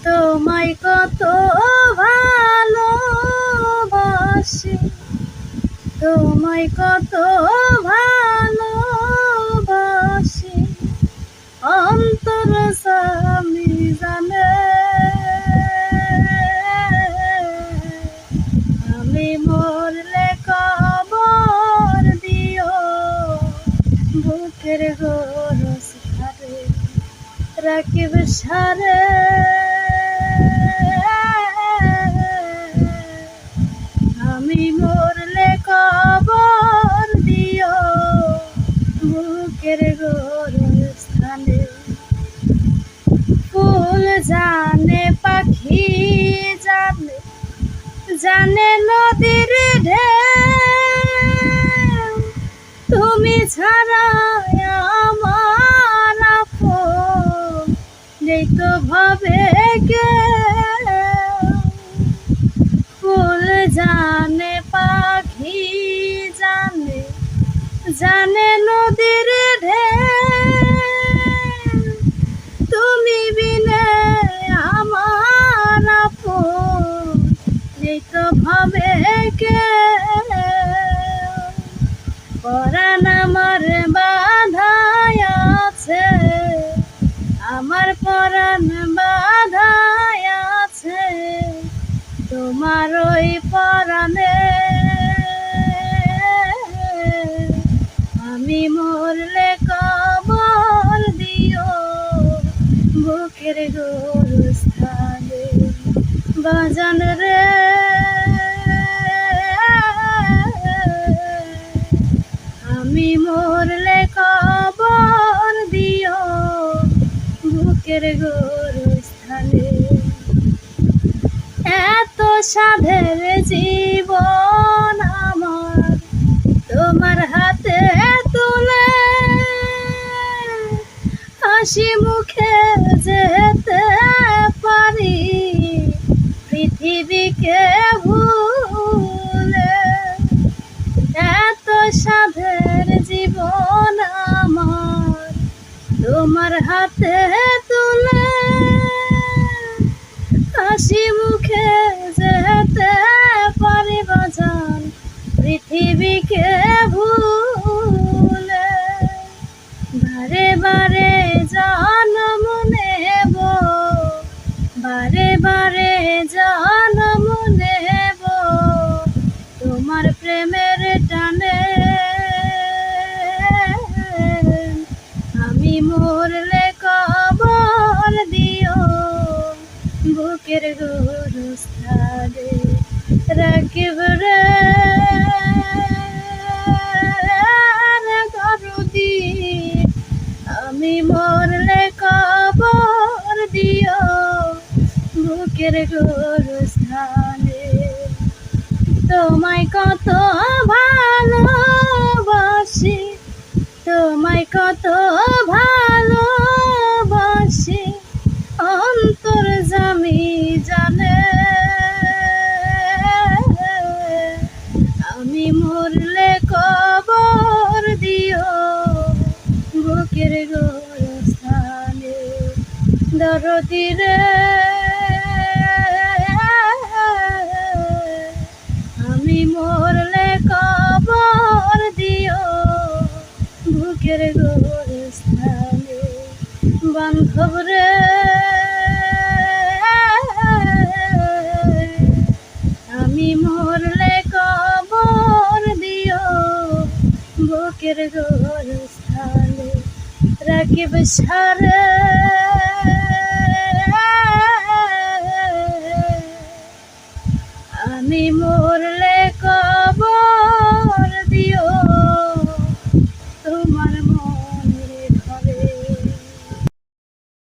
তোমায় কত ভালোবাসি, তোমায় কত ভালোবাসি, অন্তর স্বামী জানে। আমি মরলে কবর দিও, বুকের গোরস ঘরে রাখিব সারে। আমি মরলে কবর দিও, বুকের গোরস স্থানে। ফুল জানে, পাখি জানে, জানে নদীর ঢেউ, তুমি ছাড়া আমার আপন নেই তো ভাবে কেউ। ফুল জানে, পাখি জানে, জানে নদীর ঢেউ, তুমি বিনে আমার আপন নেই তো ভাবে কেউ। পরাণ আমার বাঁধায় আছে, আমার পরাণ বাঁধায় আছে তোমার ওই পরাণে। আমি মরলে কবর দিও, বুকের গোরস্থানে। বাজান রে, আমি মরলে কবর দিও, বুকের গোরস্থানে। এত সাধের জীবন আমার তোমার হাতে তুলে, হাসি মুখে যেতে পারি পৃথিবীকে ভুলে। এত সাধের জীবন আমার তোমার হাতে তুলে, হাসি মুখে যেতে পারি বাজান পৃথিবীকে ভুলে। বারে বারে জন্ম নেব, বারে বারে জন্ম নেব তোমার প্রেমের টানে। আমি মরলে কবর দিও, বুকের গোরস্থানে রাখিব রে। গরুদি আমি মরলে কবর দিও, বুকের গোরস্থানে। তোমায় কত ভালোবাসি, তোমায় কত ভালোবাসি, অন্তর জামি জানে। আমি মরলে কবর দিও, বুকের গোরস্থানে। দরদি রে, আমি মরলে কবর দিও, বুকের গোরস্থানে। বান্ধব রে, আমি মরলে কবর দিও, বুকের গোরস্থানে রাখিব সারে। আমি মরলে কবর